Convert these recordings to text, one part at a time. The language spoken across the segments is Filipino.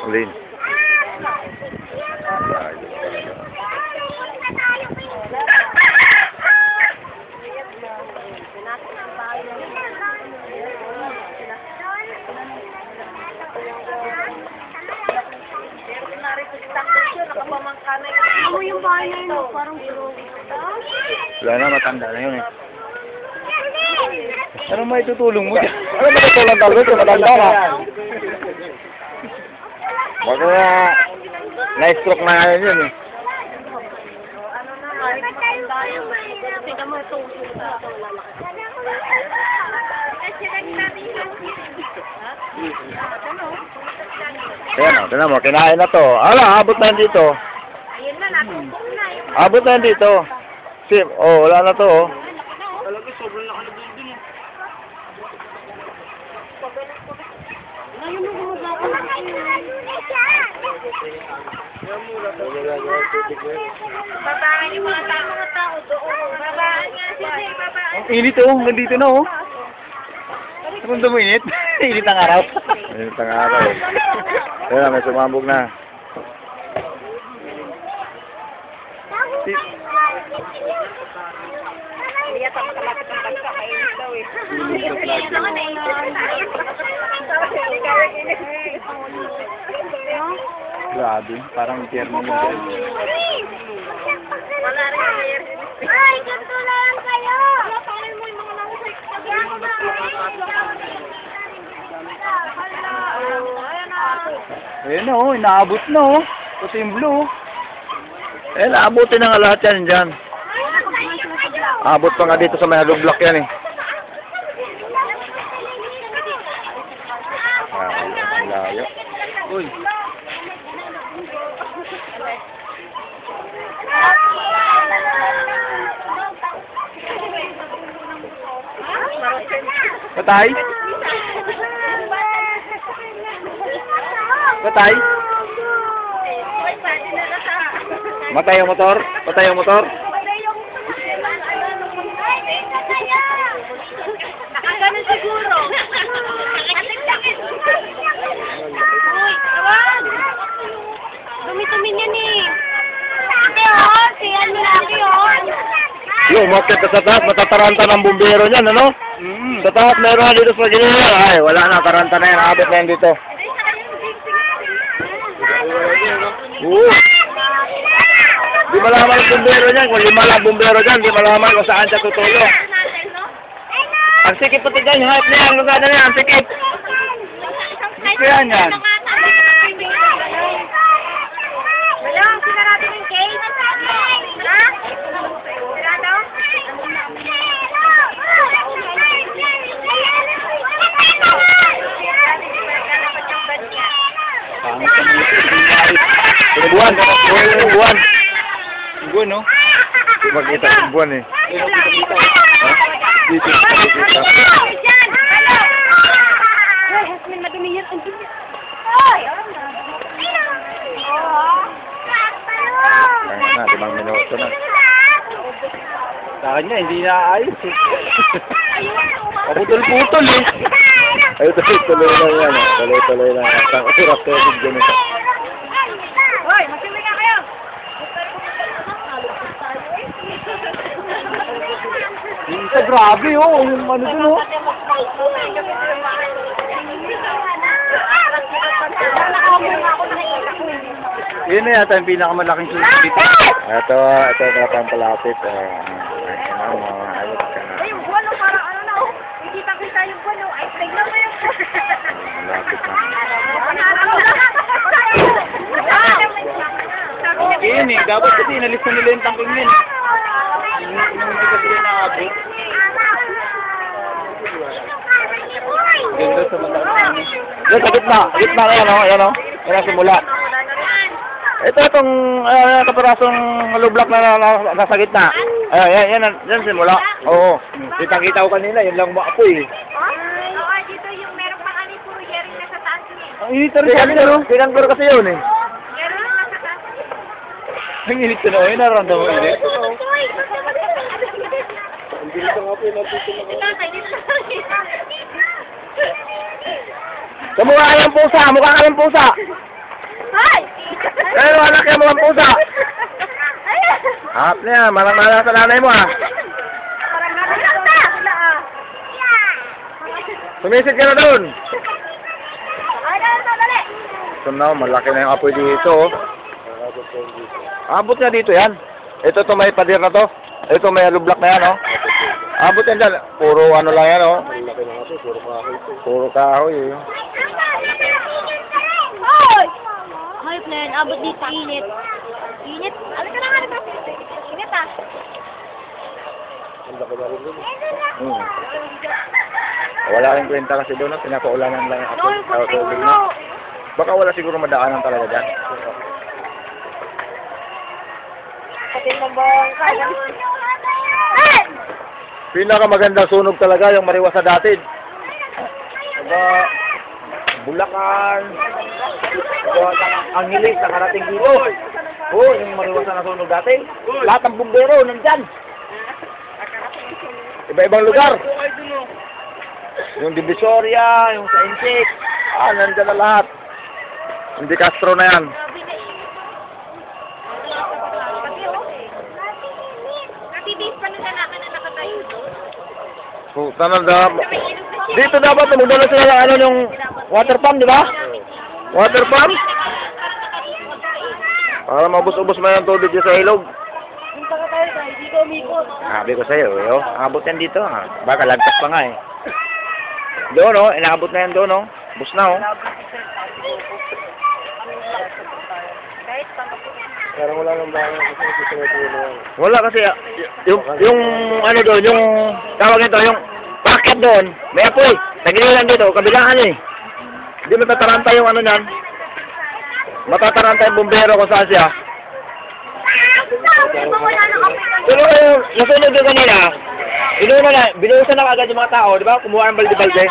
Alin? Ano yung bahay na yun? Parang Wala na, matanda na yun eh. Ano may tutulong mo dyan? Ano ba tutulong talo dyan? Matanda na. Baka na-stroke na ngayon yun eh. ano na, kahit matanda yun. Tingnan mo ito, uso na ito, Ayan o, tinan mo, kinain na to. Ala, abot na dito. ayun na, natutong na yun. Abot na dito. Sim, oh, wala na to oh. Talaga, sobrang laki na din din eh. Ngayon mo gumagawa na babaan yung mga tao doon. Babaan nga siya, babaan. Ang init oh, nandito na oh. Napunta mo init? Init ang araw. Init ang araw. Ayan na, may sumambog na. Hindi yata makalapit ang bagsa, kainit daw eh. Grabe, parang German yung dyan. Wala rin air. Ay, ganito lang kayo! Paano mo yung mga nasa Ayan na oh, inaabot na oh. Kasi yung blue oh. Ayan, naabutin na nga lahat yan dyan. Abot pa nga dito sa may hollow block yan eh. Ang layo. Uy. Patay? Patay? Matay ang motor? Patay ang motor? Nakaganon siguro. Uy, tawag. Dumi-dumi niyan eh. Ate oh, si ano laki oh. Yo, umakyat ka sa taas, matataranta ng bumbero niyan, ano? Sa taas, meron na dito sa ganyan. Ay, wala na, taranta na yan, abot na yan dito. Oo. Di malaman ang bumbero niyan, kung lima lang bumbero dyan, di malaman kung saan siya tutulong. Ang sikip pati dyan, yung hype niya, ang lugar na niya, ang sikip. Kaya yan. Wala, sinarado yung cake. Ha? Sinarado? Buwan, buwan. Buwan, no? Di makita yung buwan eh. Dito, dito. Hasmin, madumi yan. Ang dumi. Ay, Na, 5 minuto na. Sa kanya, hindi na ayos eh. Putol-putol eh. Ay, tuloy-tuloy lang yan. Tuloy-tuloy lang. Ang hirap tubig dyan ito. Hoy, magsiwi nga kayo. Ito, grabe oh. Yung ano dun oh. Yun na yata yung pinakamalaking sulit dito. Ito yung pampalapit. Ayos ka na. Ay, yung buwan, no, parang ano na, oh. Ikita-kita yung buwan, no. Ay, tignan mo yung buwan. Malapit na. Yun eh, dapat kasi inalis na nila yung tangking yun. Hindi kasi yun naabot. Ganda sa mata. Diyan sa gitna. Gitna na yan o. Yan o. Yan ang simula. Ito itong kaparasong hollow block na nasa gitna. Yan yan simula. Oo. Kitang-kita ko kanina. Yun lang maapo eh. Oo, dito yung meron pang ani puro yering nasa taas niya. Ang init na rin sabi na no? Tinangkor kasi yun eh. Meron lang nasa taas niya. Ang init ka na o. Nararamdaman mo init. Hindi dito nga po yung nandito na. Kamukha ka ng pusa, mukha ka ng pusa. Hoy! Pero anak ka mo ng pusa. Ayan! Hap na yan, malang-malang sa nanay mo ah. Parang nalilito na sila ah. Sumisid ka na doon. Ay, dali! Ito na, malaki na yung apoy dito. Oh. Abot nga dito yan. Ito may pader na to. Ito may lublak na yan, oh. Abot yan dyan. Puro ano lang yan, oh. Puro kahoy, eh. Hoy! Hoy, plan, abot dito. Init. Init? Ano ka na nga nito? Init ah. Hmm. Wala rin kwenta kasi doon, no? Pinapaulanan lang yung No, apoy. yung konting Tubig ulo. na. Baka wala siguro madaanan talaga dyan. Pati na bang kaya? Hey! Pinakamagandang sunog talaga yung mariwas sa datid. Diba, Bulacan, diba, ang hilis, nakarating dito. Oo, yung mariwas na nasunog dati. Lahat ng bumbero, nandyan. Iba-ibang lugar. Yung Divisoria, yung sa Insik, nandyan na lahat. Hindi Castro na yan. Natibis pa nila namin na nakatayo doon. Puta na dito dapat magdala sila ng ano yung water pump, di ba? Water pump? Para mabus-ubos mo yung tubig dito sa ilog. Punta ka tayo tayo, hindi ka umikot. Sabi ko sa'yo, yo, abot yan dito ha. Baka lagpas pa nga eh. Doon oh, inaabot na yan doon oh. Bus na oh. Kahit pang Pero wala nang bahay kasi tinutulong. Wala kasi yung ano doon, yung tawag nito, yung packet doon, may apoy. Tagiliran dito, kabilaan eh. Hindi matataranta yung ano niyan. Matataranta yung bumbero kung saan siya. Pero yung nasunog yung kanina, binuhusan na agad yung mga tao, di ba? Kumuha ng balde-balde.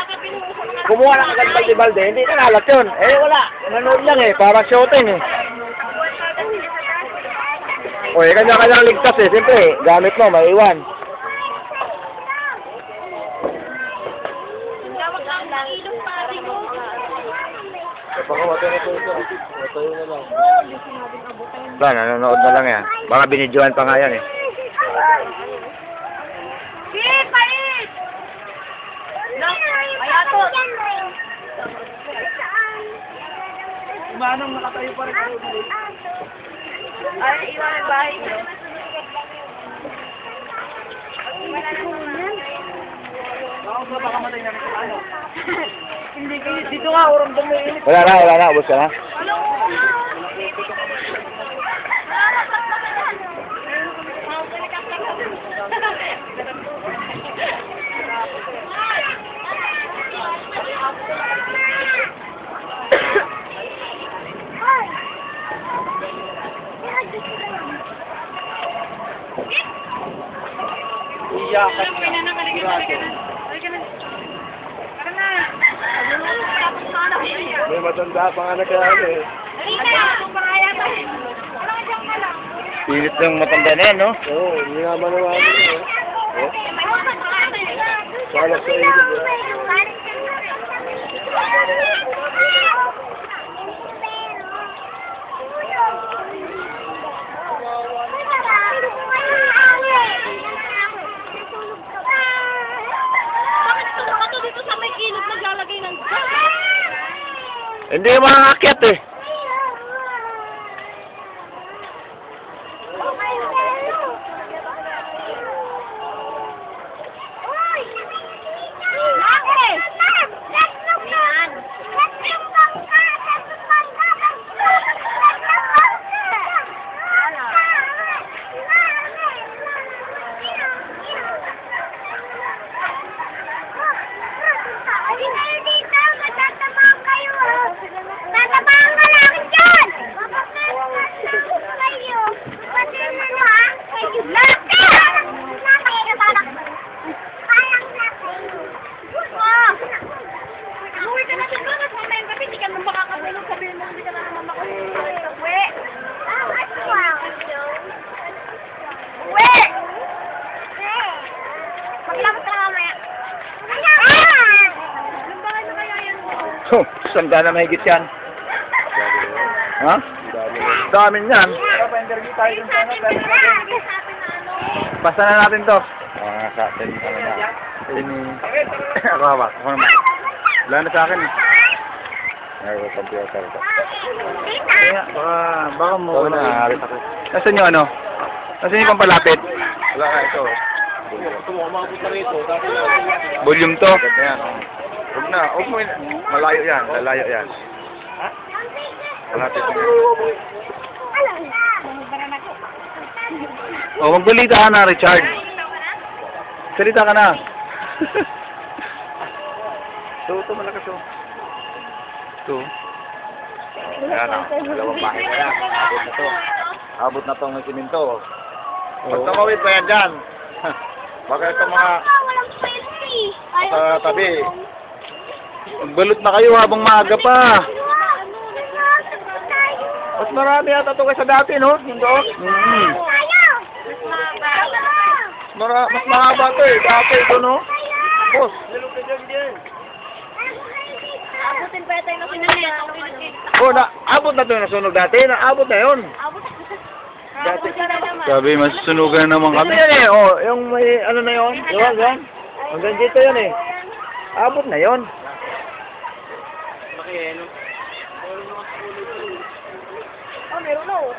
Kumuha na agad balde-balde, hindi na nalat yun. Eh wala, nanood lang eh, para shooting eh. O eh, kanya-kanyang ligtas eh, siyempre, gamit mo, maiwan. ilong pari mo. Pakamatay na po ito. Matayo na lang. Ba, nanonood na lang yan. Baka binidyohan pa nga yan eh. Palit! Ayato! Manong nakatayo pa rin ako. Ay, iwan ang bahay niyo. Ako ba baka matay na rin sa ano? Hindi kayo. Dito nga, urang dumi. Wala na, ubos ka na. Iyakan niya. May matanda pa nga na kaya eh. Pilit ng matanda na yan, no? Oo, hindi nga manawagan eh. Oh, salak sa ilog eh. Bakit ito mga to dito sa may ilog naglalagay ng gas? Hindi makakakit eh. Tatamaan ka Oh, sanda na mahigit yan. Ha? Dami niyan. Pero pa-interview tayo dun sa ano. Basta na natin to. Ah, sa atin. Ano na. Ini. Ako hawak. Ako naman. Wala na sa akin eh. Ay, computer ko. Kaya, baka mo. Oo na, harit ako. Nasaan yung ano? Nasaan yung pampalapit? Wala ka ito. Volume to. Yan. Huwag na. Huwag mo. Malayo yan. Lalayo yan. Malapit. Oh, magbalita ka na, Richard. Salita ka na. Ito malakas to. Ito. Ayan o. Dalawang bahay na yan. Abot na to. Abot na tong siminto. Pag tumawid pa yan dyan. Baka ito mga sa tabi. Magbalot na kayo habang maaga pa. Mas marami yata ito kaysa dati, no? Yung doon? Mas mahaba ito eh. Dati ito, no? Boss. Abutin pa tayo ng sinunod. Oh, abot na ito yung nasunog dati. Naabot na yun. Dati ka na naman. Sabi, masusunugan naman kami. Ito yan eh. Oh, yung may ano na yun. Diba, gan? Hanggang dito yun eh. Abot na yun. Oh, meron na oh.